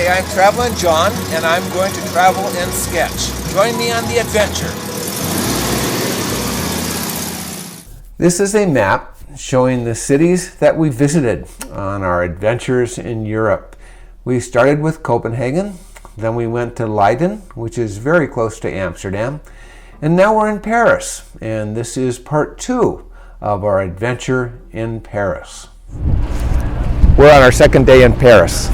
Hi, I'm Traveling John, and I'm going to travel and sketch. Join me on the adventure. This is a map showing the cities that we visited on our adventures in Europe. We started with Copenhagen, then we went to Leiden, which is very close to Amsterdam, and now we're in Paris, and this is part 2 of our adventure in Paris. We're on our second day in Paris,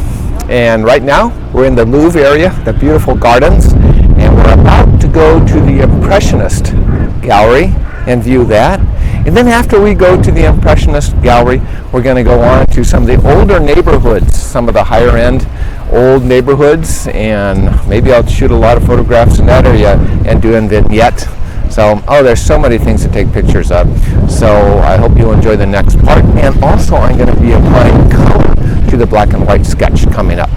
and right now we're in the Louvre area, the beautiful gardens, and we're about to go to the Impressionist Gallery and view that. And then after we go to the Impressionist Gallery, we're going to go on to some of the older neighborhoods, some of the higher end old neighborhoods, and maybe I'll shoot a lot of photographs in that area and do a vignette. So, there's so many things to take pictures of. So I hope you'll enjoy the next part. And also I'm going to be applying color to the black and white sketch coming up.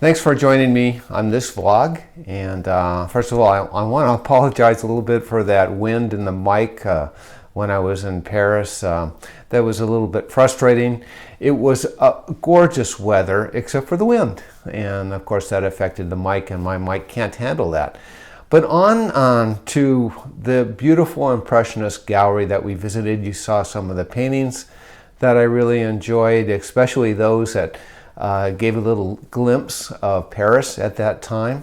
Thanks for joining me on this vlog, and first of all I want to apologize a little bit for that wind in the mic when I was in Paris. That was a little bit frustrating. It was gorgeous weather except for the wind, and of course that affected the mic, and my mic can't handle that. But on to the beautiful Impressionist gallery that we visited. You saw some of the paintings that I really enjoyed, especially those that gave a little glimpse of Paris at that time.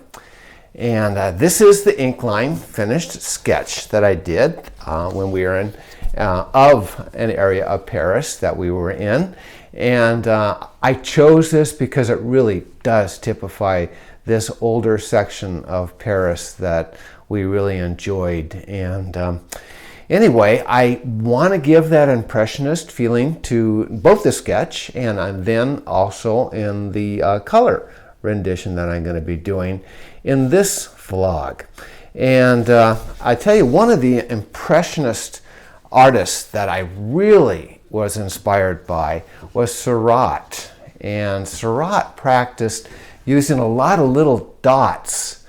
And this is the ink line finished sketch that I did when we were in of an area of Paris that we were in. And I chose this because it really does typify this older section of Paris that we really enjoyed. And anyway, I want to give that Impressionist feeling to both the sketch and then also in the color rendition that I'm going to be doing in this vlog. And I tell you, one of the Impressionist artists that I really was inspired by was Seurat. And Seurat practiced using a lot of little dots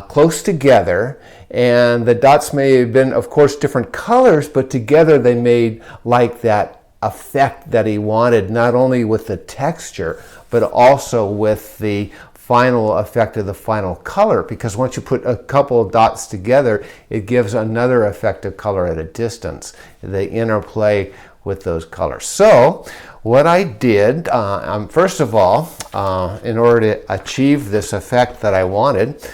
close together, and the dots may have been, of course, different colors, but together they made like that effect that he wanted, not only with the texture, but also with the final effect of the final color, because once you put a couple of dots together, it gives another effect of color at a distance. The interplay with those colors. So what I did, first of all, in order to achieve this effect that I wanted,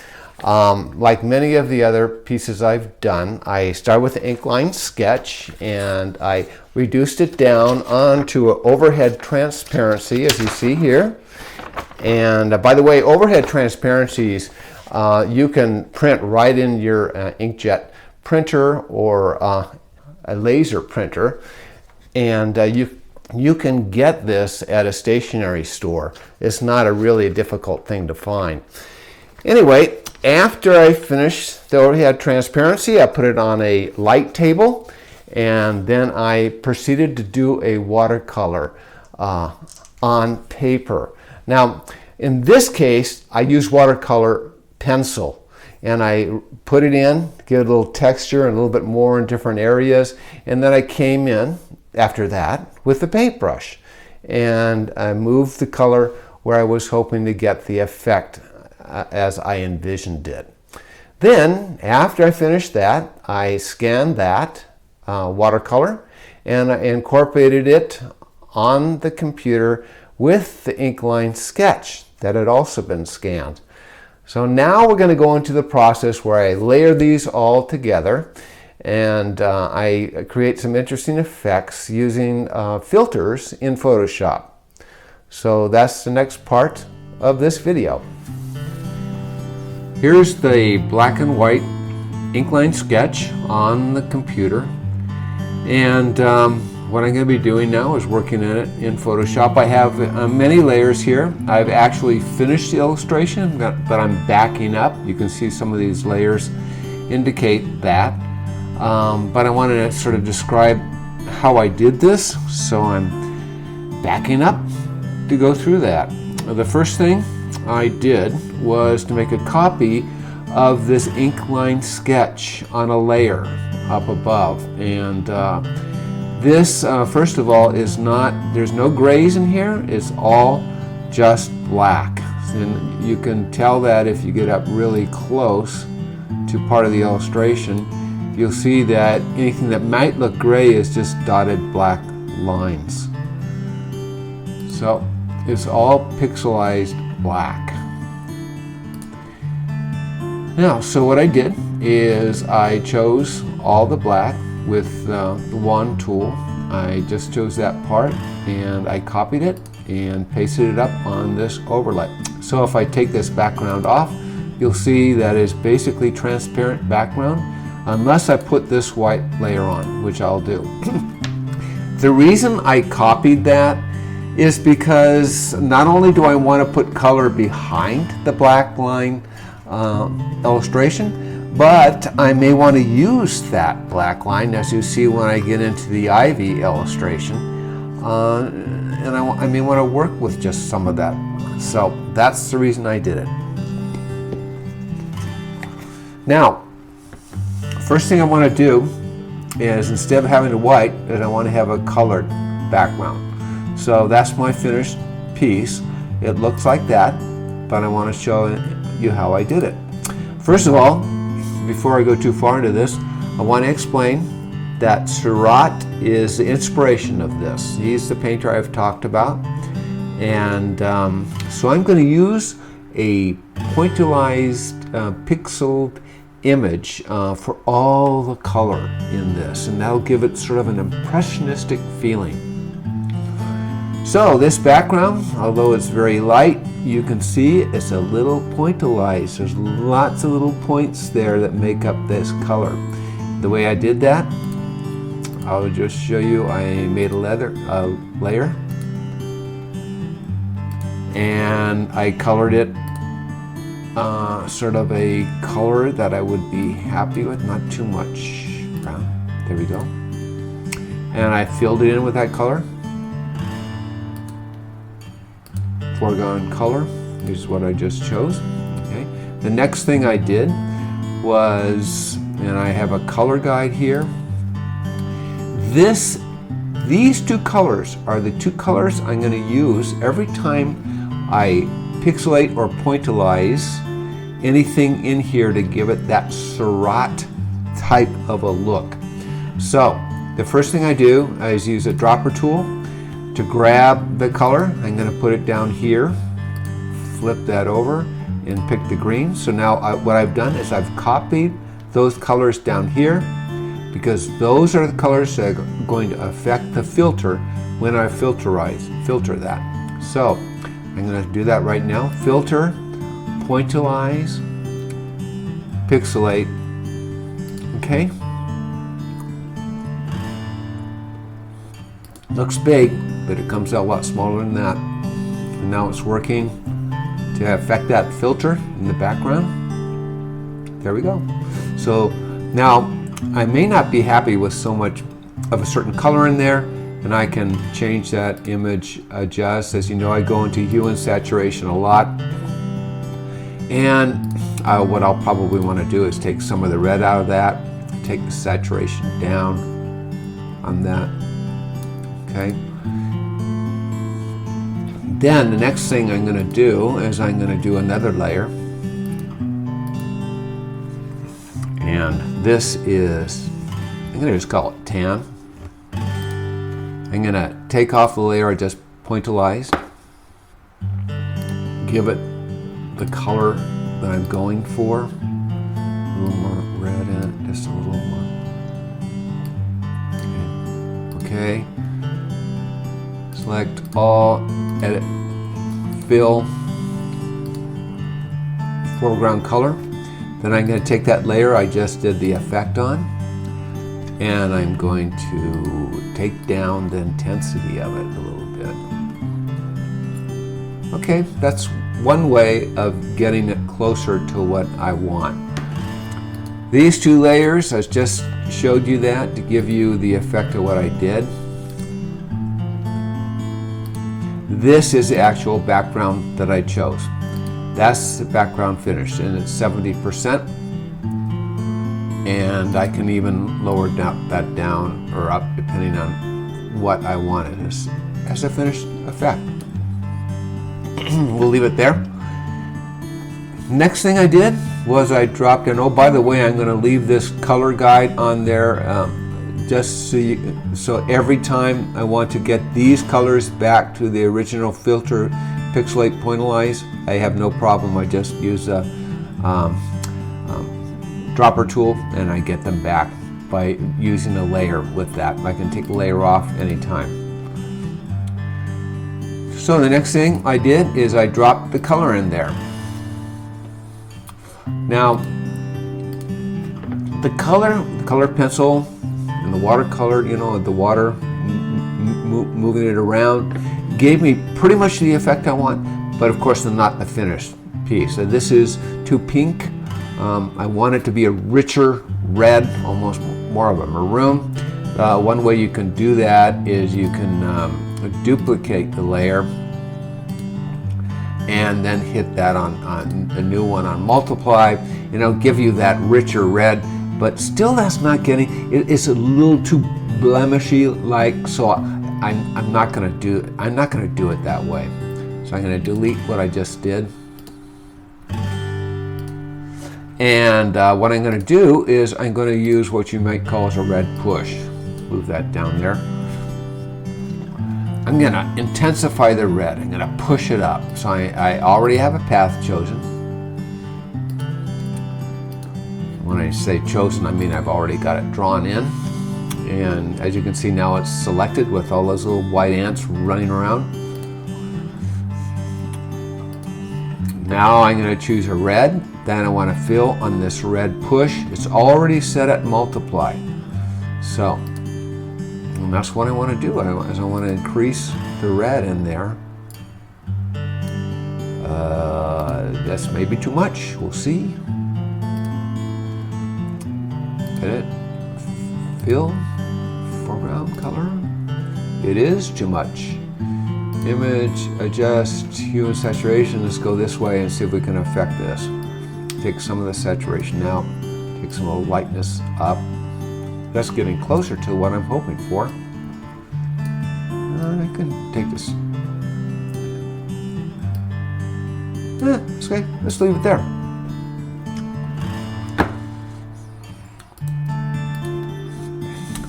like many of the other pieces I've done, I started with the Inkline sketch and I reduced it down onto an overhead transparency, as you see here. And by the way, overhead transparencies you can print right in your inkjet printer or a laser printer, and you can get this at a stationery store. It's not a really difficult thing to find. Anyway, after I finished the overhead transparency, I put it on a light table, and then I proceeded to do a watercolor on paper. Now, in this case, I use watercolor pencil, and I put it in, give it a little texture and a little bit more in different areas, and then I came in after that with the paintbrush, and I moved the color where I was hoping to get the effect as I envisioned it. Then, after I finished that, I scanned that watercolor and I incorporated it on the computer with the Inkline sketch that had also been scanned. So now we're going to go into the process where I layer these all together, and I create some interesting effects using filters in Photoshop. So that's the next part of this video. Here's the black and white Inkline sketch on the computer, and what I'm going to be doing now is working in it in Photoshop. I have many layers here. I've actually finished the illustration, but I'm backing up. You can see some of these layers indicate that. But I wanted to sort of describe how I did this, so I'm backing up to go through that. The first thing I did was to make a copy of this Inkline sketch on a layer up above, and this, first of all, is not, there's no grays in here, it's all just black. And you can tell that if you get up really close to part of the illustration, you'll see that anything that might look gray is just dotted black lines. So it's all pixelized black. Now, so what I did is I chose all the black with the wand tool. I just chose that part and I copied it and pasted it up on this overlay. So if I take this background off, you'll see that it's basically transparent background unless I put this white layer on, which I'll do. The reason I copied that is because not only do I want to put color behind the black line illustration, but I may want to use that black line, as you see when I get into the ivy illustration, and I may want to work with just some of that. So that's the reason I did it. Now, first thing I want to do is, instead of having a white, is I want to have a colored background. So that's my finished piece. It looks like that, but I want to show you how I did it. First of all, before I go too far into this, I want to explain that Surratt is the inspiration of this. He's the painter I've talked about, and so I'm going to use a pointillized, pixeled image for all the color in this, and that'll give it sort of an impressionistic feeling. So this background, although it's very light, you can see it's a little pointillized. There's lots of little points there that make up this color. The way I did that, I'll just show you. I made a layer, and I colored it sort of a color that I would be happy with, not too much brown. There we go. And I filled it in with that color. Foreground color is what I just chose. Okay. The next thing I did was, and I have a color guide here. These two colors are the two colors I'm going to use every time I pixelate or pointillize anything in here to give it that Surratt type of a look. So the first thing I do is use a dropper tool to grab the color. I'm going to put it down here, flip that over, and pick the green. So now what I've done is I've copied those colors down here, because those are the colors that are going to affect the filter when I filter that. So I'm going to do that right now. Filter, pointillize, pixelate. Okay. Looks big, but it comes out a lot smaller than that. And now it's working to affect that filter in the background. There we go. So now I may not be happy with so much of a certain color in there, and I can change that image, adjust. As you know, I go into hue and saturation a lot. And what I'll probably want to do is take some of the red out of that, take the saturation down on that. Okay. Then the next thing I'm going to do is I'm going to do another layer. And this is, I'm going to just call it tan. I'm going to take off the layer I just pointillized, give it the color that I'm going for. A little more red in it, just a little more. Okay. Select all, edit, fill, foreground color. Then I'm going to take that layer I just did the effect on, and I'm going to take down the intensity of it a little bit. Okay, that's one way of getting it closer to what I want. These two layers, I just showed you that to give you the effect of what I did. This is the actual background that I chose. That's the background finished, and it's 70%. And I can even lower that down or up depending on what I want it as a finished effect. We'll leave it there. Next thing I did was I dropped in, oh, by the way, I'm going to leave this color guide on there just so every time I want to get these colors back to the original filter, pixelate, pointillize, I have no problem. I just use a dropper tool and I get them back by using a layer with that. I can take the layer off anytime. So the next thing I did is I dropped the color in there. Now, the color pencil and the watercolor, you know, the water moving it around, gave me pretty much the effect I want, but of course not the finished piece. So this is too pink. I want it to be a richer red, almost more of a maroon. One way you can do that is you can duplicate the layer and then hit that on a new one on multiply, and it'll give you that richer red, but still that's not getting, it's a little too blemishy like, so I'm not going to do it that way. So I'm going to delete what I just did. And what I'm going to do is I'm going to use what you might call as a red push. Move that down there. I'm going to intensify the red. I'm going to push it up. So I already have a path chosen. When I say chosen, I mean I've already got it drawn in. And as you can see now, it's selected with all those little white ants running around. Now I'm going to choose a red. Then I want to fill on this red push. It's already set at multiply. So, and that's what I want to do. I want to increase the red in there. That's maybe too much. We'll see. Edit, fill, foreground color. It is too much. Image, adjust, hue and saturation. Let's go this way and see if we can affect this. Take some of the saturation out, take some of the lightness up. That's getting closer to what I'm hoping for. I can take this. Okay, let's leave it there.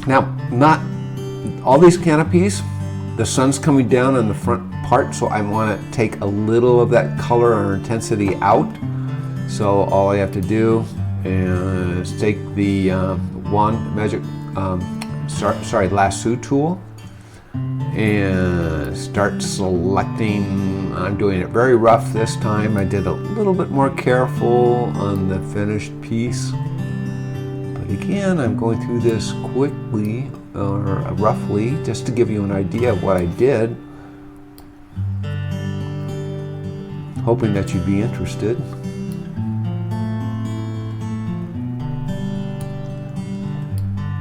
Now, not all these canopies, the sun's coming down on the front part, so I want to take a little of that color or intensity out. So all I have to do is take the lasso tool and start selecting. I'm doing it very rough this time. I did a little bit more careful on the finished piece. But again, I'm going through this quickly or roughly just to give you an idea of what I did, hoping that you'd be interested.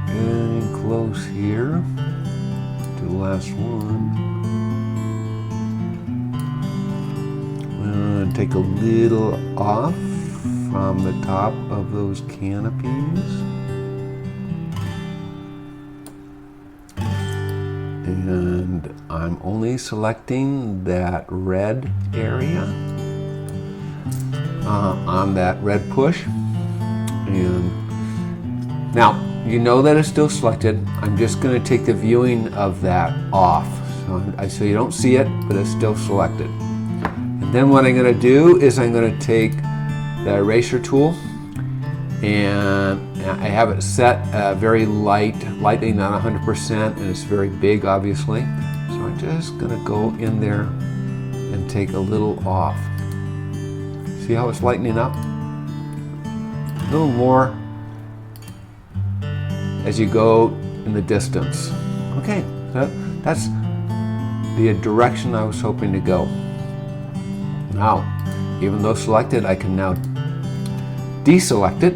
Getting close here to the last one. I'm going to take a little off from the top of those canopies. And I'm only selecting that red area on that red push. And now, you know that it's still selected. I'm just going to take the viewing of that off. So you don't see it, but it's still selected. And then what I'm going to do is I'm going to take the eraser tool, and I have it set very lightly, not 100%, and it's very big, obviously. So I'm just going to go in there and take a little off. See how it's lightening up? A little more as you go in the distance. Okay, so that's the direction I was hoping to go. Now, even though selected, I can now deselect it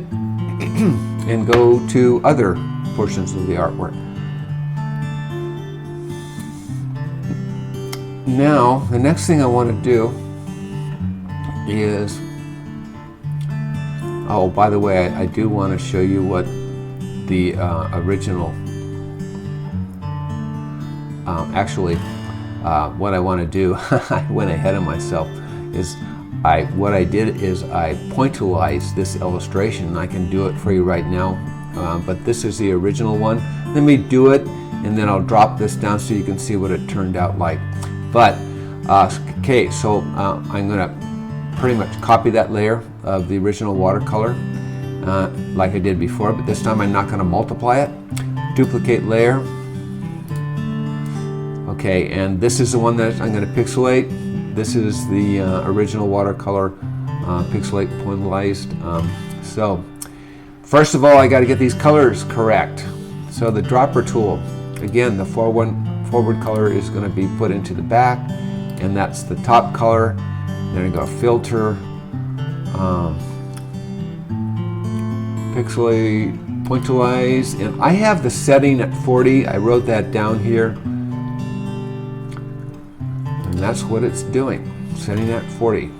and go to other portions of the artwork. Now, the next thing I want to do is, oh, by the way, I do want to show you what the original, what I want to do, I went ahead of myself, is what I did is I pointillized this illustration. I can do it for you right now, but this is the original one. Let me do it, and then I'll drop this down so you can see what it turned out like. But, okay, so I'm going to pretty much copy that layer of the original watercolor like I did before, but this time I'm not going to multiply it. Duplicate layer. Okay, and this is the one that I'm going to pixelate. This is the original watercolor pixelate pointillized. So first of all, I got to get these colors correct. So the dropper tool, again, the forward color is going to be put into the back, and that's the top color. Then I go filter, pixelate, pointillize, and I have the setting at 40. I wrote that down here. And that's what it's doing, setting at 40.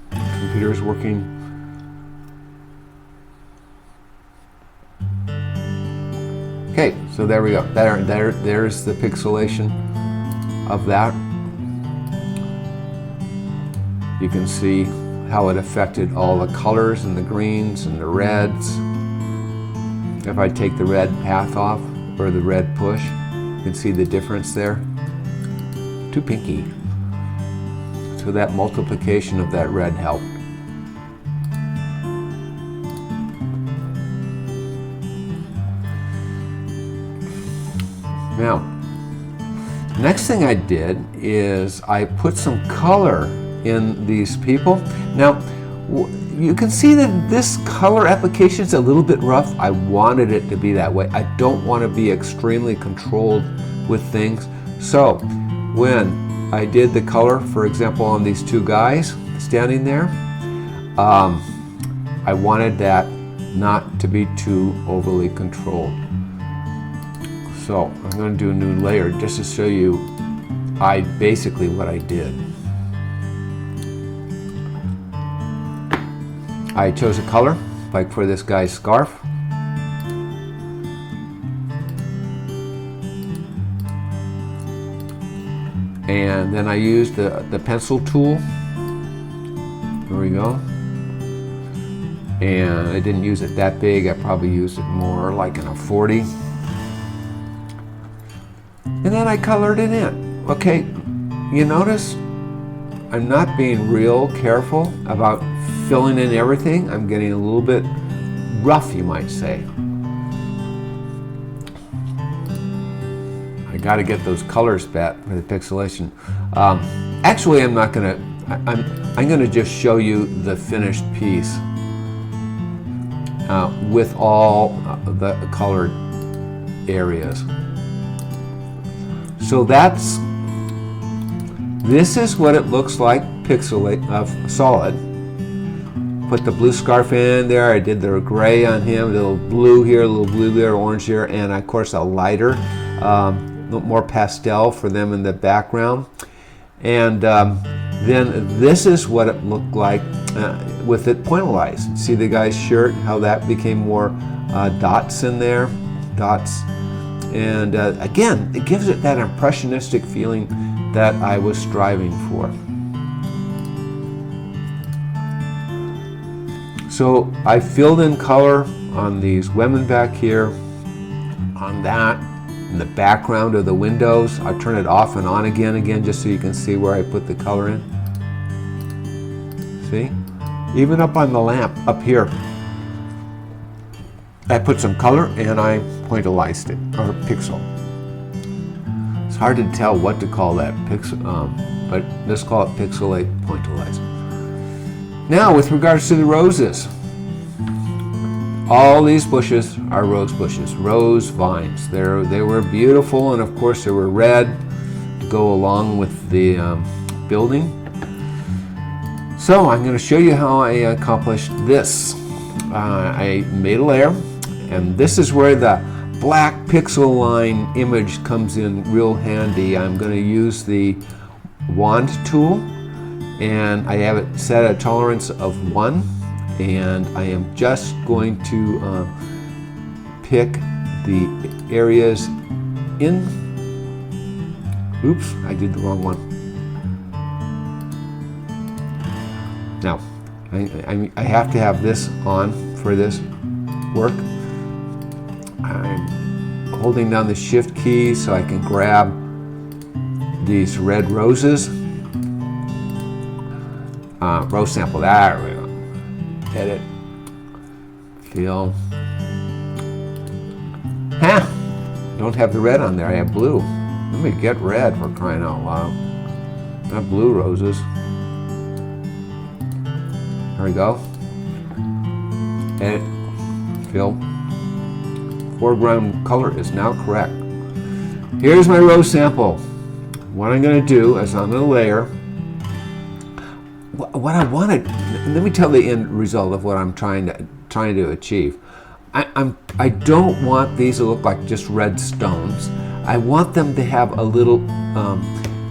Computer is working. Okay, so there we go. There's the pixelation of that. You can see how it affected all the colors and the greens and the reds. If I take the red path off, or the red push, you can see the difference there. Too pinky. So that multiplication of that red helped. Now, next thing I did is I put some color in these people. Now, you can see that this color application is a little bit rough. I wanted it to be that way. I don't want to be extremely controlled with things. So, when I did the color, for example, on these two guys standing there, I wanted that not to be too overly controlled. So I'm going to do a new layer just to show you basically what I did. I chose a color, like for this guy's scarf. And then I used the pencil tool. There we go. And I didn't use it that big. I probably used it more like in a 40. and then I colored it in. Okay, you notice I'm not being real careful about filling in everything. I'm getting a little bit rough, you might say. I got to get those colors back for the pixelation. Actually, I'm not going to. I'm going to just show you the finished piece with all the colored areas. So this is what it looks like solid. Put the blue scarf in there. I did the gray on him, a little blue here, a little blue there, orange here, and of course a lighter, more pastel for them in the background. And then this is what it looked like with it pointillized. See the guy's shirt, how that became more dots in there, dots. And again, it gives it that impressionistic feeling that I was striving for. So I filled in color on these women back here, on that, in the background of the windows. I turn it off and on again, just so you can see where I put the color in. See? Even up on the lamp, up here, I put some color and I pointillized it, or pixel. It's hard to tell what to call that, but let's call it pixelate pointillized. Now, with regards to the roses, all these bushes are rose bushes, rose vines. They were beautiful, and of course they were red to go along with the building. So I'm going to show you how I accomplished this. I made a layer, and this is where the black pixel line image comes in real handy. I'm going to use the wand tool, and I have it set a tolerance of 1, and I am just going to pick the areas in. Oops, I did the wrong one. Now, I have to have this on for this work. I'm holding down the shift key so I can grab these red roses. Rose sample, there we go. Edit, fill. Don't have the red on there, I have blue. Let me get red, for crying out loud. Not blue roses. There we go. Edit, fill. Foreground color is now correct. Here's my rose sample. What I'm going to do is I'm going to layer. What I wanted, let me tell the end result of what I'm trying to achieve. I don't want these to look like just red stones. I want them to have a little,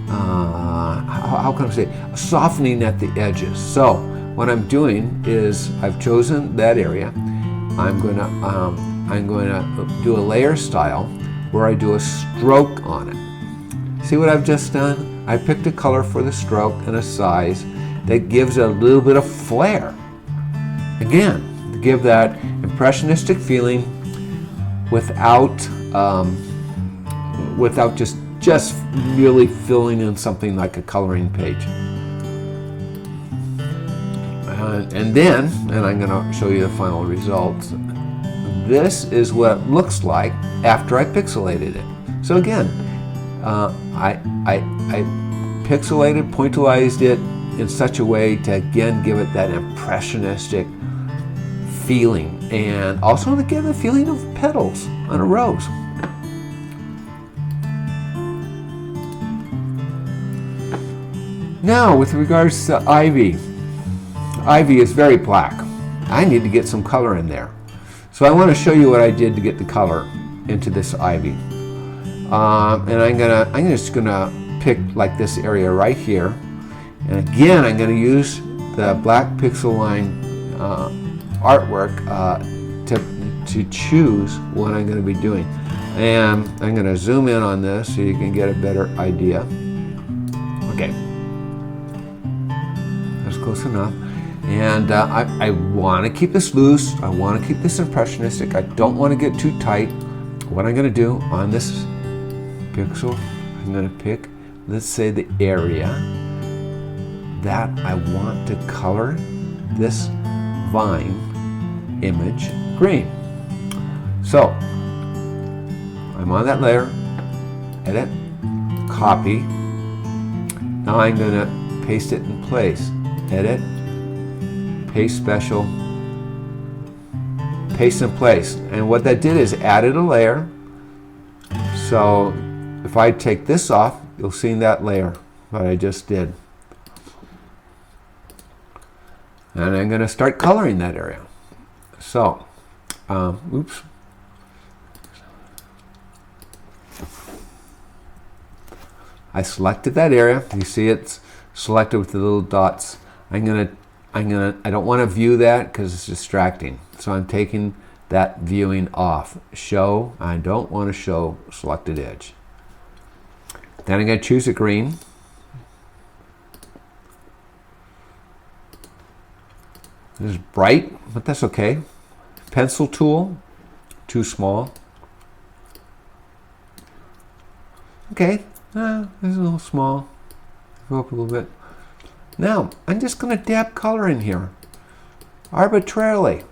how can I say, a softening at the edges. So what I'm doing is I've chosen that area. I'm going to do a layer style where I do a stroke on it. See what I've just done? I picked a color for the stroke and a size that gives a little bit of flair. Again, to give that impressionistic feeling without just really filling in something like a coloring page. And I'm going to show you the final results. This is what it looks like after I pixelated it. So again, I pixelated, pointillized it in such a way to again give it that impressionistic feeling, and also to give the feeling of petals on a rose. Now, with regards to ivy, ivy is very black. I need to get some color in there. So I want to show you what I did to get the color into this ivy. And I'm just gonna pick like this area right here. And again, I'm going to use the black pixel line artwork to choose what I'm going to be doing. And I'm going to zoom in on this so you can get a better idea. Okay, that's close enough. And I want to keep this loose. I want to keep this impressionistic. I don't want to get too tight. What I'm going to do on this pixel. I'm going to pick, let's say, the area that I want to color this vine image green. So I'm on that layer, edit, copy. Now I'm going to paste it in place. Edit, paste special, paste in place. And what that did is added a layer. So if I take this off, you'll see that layer that I just did. And I'm going to start coloring that area. So, oops. I selected that area. You see it's selected with the little dots. I don't want to view that because it's distracting. So I'm taking that viewing off. Show, I don't want to show selected edge. Then I'm going to choose a green. This is bright, but that's okay. Pencil tool, too small. Okay, this is a little small. Go up a little bit. Now, I'm just going to dab color in here, arbitrarily.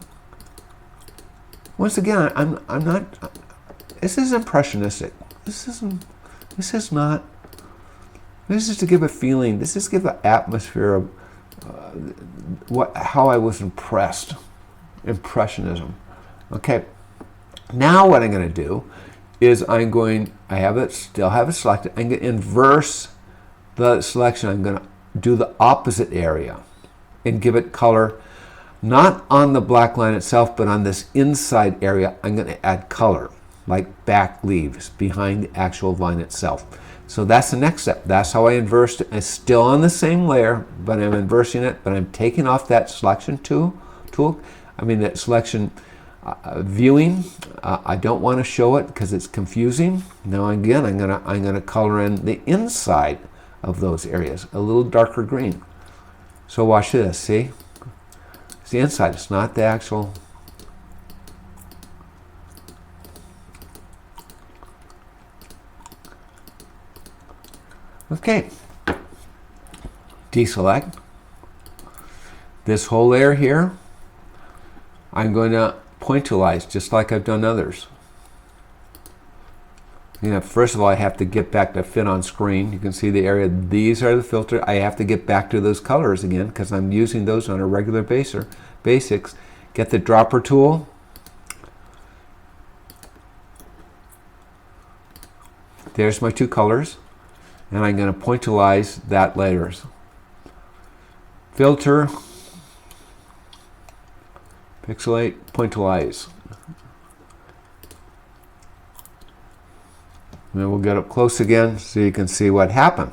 Once again, I'm not. This is impressionistic. This is not. This is to give a feeling. This is to give an atmosphere of how I was impressed. Impressionism. Okay. Now what I'm going to do is still have it selected. I'm going to inverse the selection. I'm going to do the opposite area and give it color, not on the black line itself, but on this inside area. I'm going to add color, like back leaves behind the actual vine itself. So that's the next step. That's how I inversed it. It's still on the same layer, but I'm inversing it, but I'm taking off that selection tool. That selection viewing. I don't want to show it because it's confusing. Now again, I'm gonna color in the inside of those areas, a little darker green. So watch this. See, it's the inside. It's not the actual. Okay. Deselect this whole layer here. I'm going to pointillize just like I've done others. First of all, I have to get back to fit on screen. You can see the area. These are the filter. I have to get back to those colors again because I'm using those on a regular basics. Get the dropper tool. There's my two colors. And I'm going to pointillize that layers. Filter, pixelate, pointillize. And then we'll get up close again so you can see what happened.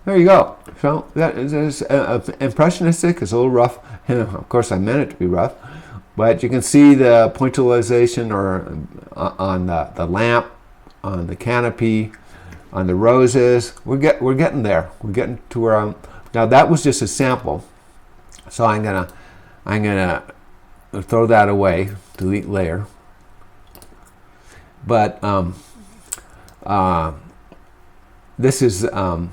There you go. So that is impressionistic. It's a little rough. Of course, I meant it to be rough. But you can see the pointillization on the lamp, on the canopy, on the roses. We're getting there. We're getting to where now that was just a sample. So I'm gonna throw that away, delete layer. But this is the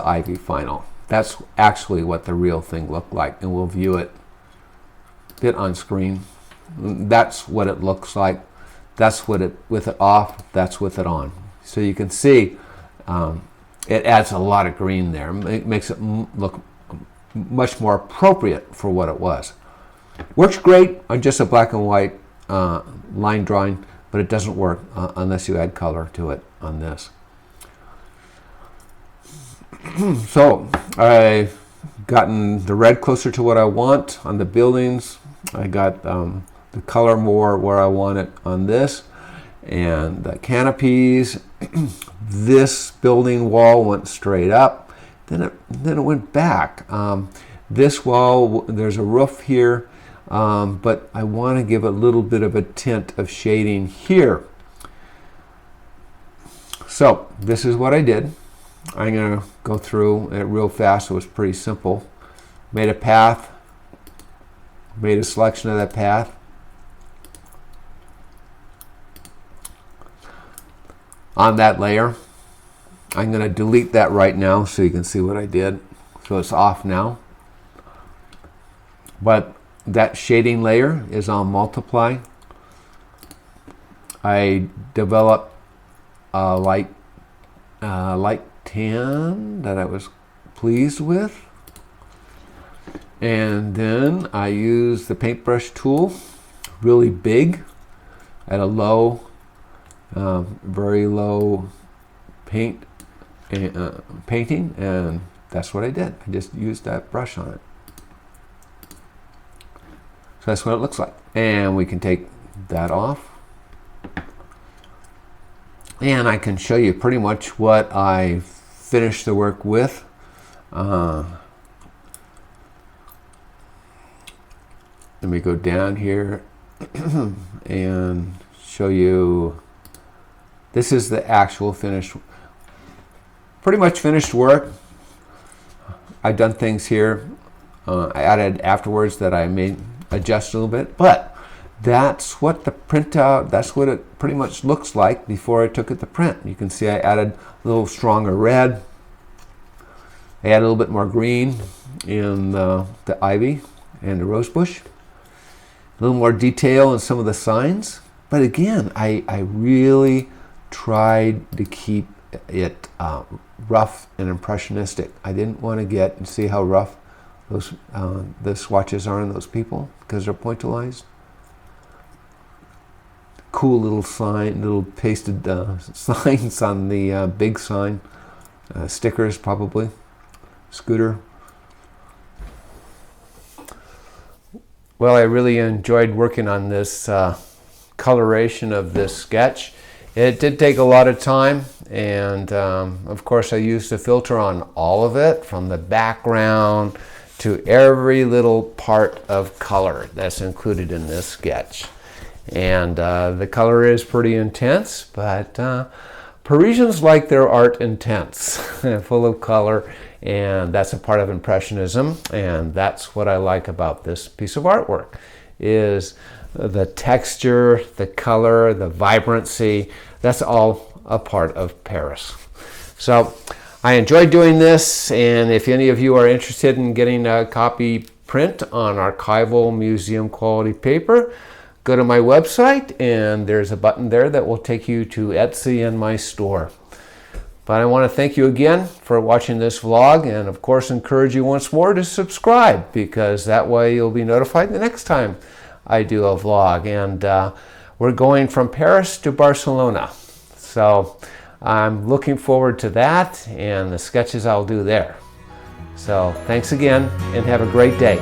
Ivy final. That's actually what the real thing looked like, and we'll view it a bit on screen. That's what it looks like. That's what it with it off. That's with it on. So you can see it adds a lot of green there. It makes it look much more appropriate for what it was. Works great on just a black and white line drawing, but it doesn't work unless you add color to it on this. So I've gotten the red closer to what I want on the buildings. I got the color more where I want it on this, and the canopies. This building wall went straight up, then it went back. This wall, there's a roof here, but I want to give a little bit of a tint of shading here. So this is what I did. I'm going to go through it real fast. It was pretty simple. Made a path, made a selection of that path, on that layer. I'm going to delete that right now so you can see what I did. So it's off now. But that shading layer is on multiply. I developed a light tan that I was pleased with. And then I use the paintbrush tool, really big, at a low, very low painting, and that's what I did. I just used that brush on it. So that's what it looks like. And we can take that off. And I can show you pretty much what I finished the work with. Let me go down here and show you. This is the actual finished, pretty much finished work. I've done things here. I added afterwards that I may adjust a little bit, but that's what the printout, that's what it pretty much looks like before I took it to print. You can see I added a little stronger red. I added a little bit more green in the ivy and the rose bush. A little more detail in some of the signs. But again, I really tried to keep it rough and impressionistic. I didn't want to get and see how rough those the swatches are on those people because they're pointillized. Cool little sign, little pasted signs on the big sign. Stickers probably. Scooter. Well, I really enjoyed working on this coloration of this sketch. It did take a lot of time, and of course I used a filter on all of it, from the background to every little part of color that's included in this sketch. And the color is pretty intense, but Parisians like their art intense, full of color, and that's a part of Impressionism, and that's what I like about this piece of artwork, is the texture, the color, the vibrancy. That's all a part of Paris. So I enjoyed doing this, and if any of you are interested in getting a copy print on archival museum quality paper, go to my website, and there's a button there that will take you to Etsy and my store. But I want to thank you again for watching this vlog, and of course encourage you once more to subscribe, because that way you'll be notified the next time I do a vlog. And we're going from Paris to Barcelona, so I'm looking forward to that and the sketches I'll do there. So thanks again, and have a great day.